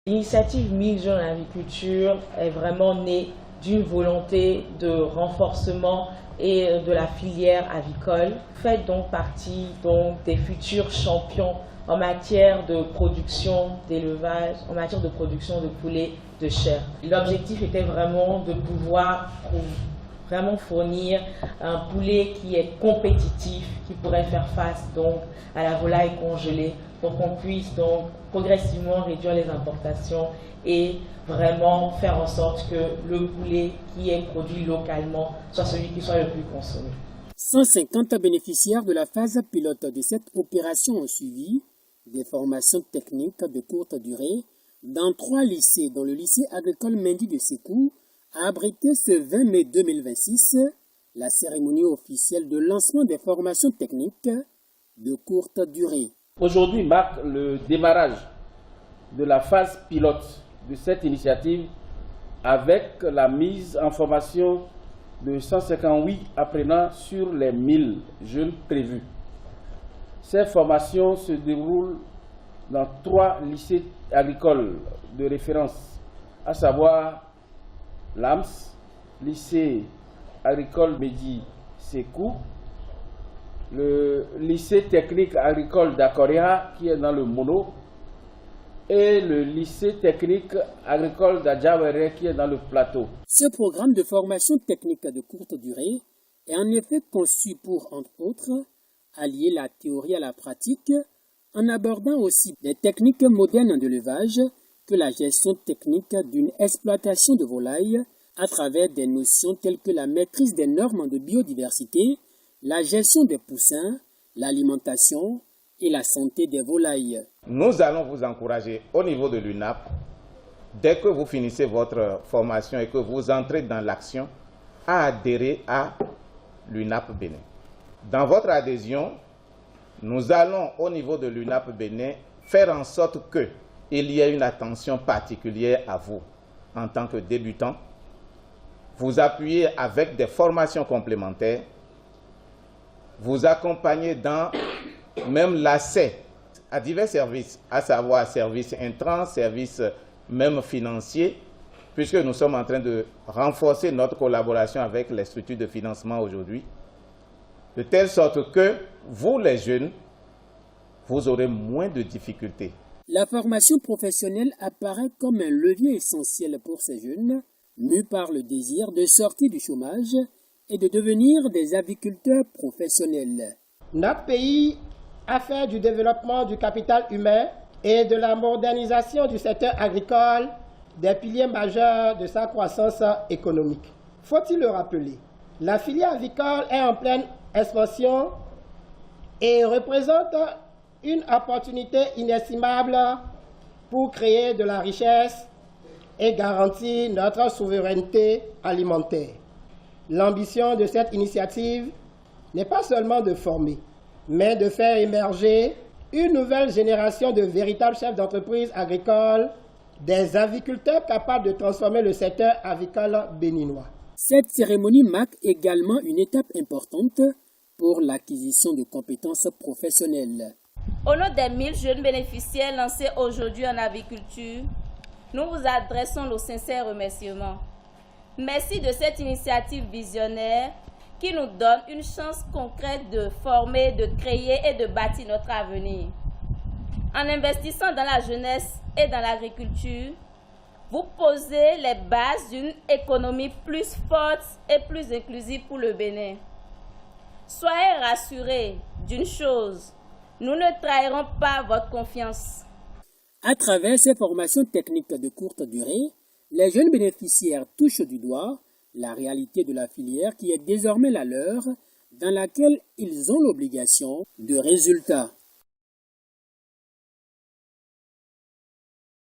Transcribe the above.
L'initiative 1000 jeunes en agriculture est vraiment née d'une volonté de renforcement et de la filière avicole. Faites donc partie des futurs champions en matière de production d'élevage, en matière de production de poulet de chair. L'objectif était vraiment de pouvoir vraiment fournir un poulet qui est compétitif, qui pourrait faire face à la volaille congelée, pour qu'on puisse progressivement réduire les importations et vraiment faire en sorte que le poulet qui est produit localement soit celui qui soit le plus consommé. 150 bénéficiaires de la phase pilote de cette opération ont suivi des formations techniques de courte durée dans 3 lycées, dont le lycée agricole Mendy de Sékou a abrité ce 20 mai 2026 la cérémonie officielle de lancement des formations techniques de courte durée. Aujourd'hui marque le démarrage de la phase pilote de cette initiative avec la mise en formation de 158 apprenants sur les 1000 jeunes prévus. Ces formations se déroulent dans 3 lycées agricoles de référence, à savoir l'AMS, lycée agricole Mendy Sékou, le lycée technique agricole d'Akoria qui est dans le Mono et le lycée technique agricole d'Adjawere qui est dans le Plateau. Ce programme de formation technique de courte durée est en effet conçu pour, entre autres, allier la théorie à la pratique en abordant aussi des techniques modernes d'élevage que la gestion technique d'une exploitation de volailles à travers des notions telles que la maîtrise des normes de biodiversité, la gestion des poussins, l'alimentation et la santé des volailles. Nous allons vous encourager au niveau de l'UNAP, dès que vous finissez votre formation et que vous entrez dans l'action, à adhérer à l'UNAP Bénin. Dans votre adhésion, nous allons au niveau de l'UNAP Bénin faire en sorte qu'il y ait une attention particulière à vous en tant que débutant, vous appuyer avec des formations complémentaires, vous accompagner dans même l'accès à divers services, à savoir services intrants, services même financiers, puisque nous sommes en train de renforcer notre collaboration avec les structures de financement aujourd'hui, de telle sorte que vous, les jeunes, vous aurez moins de difficultés. La formation professionnelle apparaît comme un levier essentiel pour ces jeunes, mus par le désir de sortir du chômage et de devenir des aviculteurs professionnels. Notre pays a fait du développement du capital humain et de la modernisation du secteur agricole des piliers majeurs de sa croissance économique. Faut-il le rappeler, la filière avicole est en pleine expansion et représente une opportunité inestimable pour créer de la richesse et garantir notre souveraineté alimentaire. L'ambition de cette initiative n'est pas seulement de former, mais de faire émerger une nouvelle génération de véritables chefs d'entreprise agricoles, des aviculteurs capables de transformer le secteur avicole béninois. Cette cérémonie marque également une étape importante pour l'acquisition de compétences professionnelles. Au nom des 1000 jeunes bénéficiaires lancés aujourd'hui en aviculture, nous vous adressons nos sincères remerciements. Merci de cette initiative visionnaire qui nous donne une chance concrète de former, de créer et de bâtir notre avenir. En investissant dans la jeunesse et dans l'agriculture, vous posez les bases d'une économie plus forte et plus inclusive pour le Bénin. Soyez rassurés d'une chose, nous ne trahirons pas votre confiance. À travers ces formations techniques de courte durée, les jeunes bénéficiaires touchent du doigt la réalité de la filière qui est désormais la leur, dans laquelle ils ont l'obligation de résultats.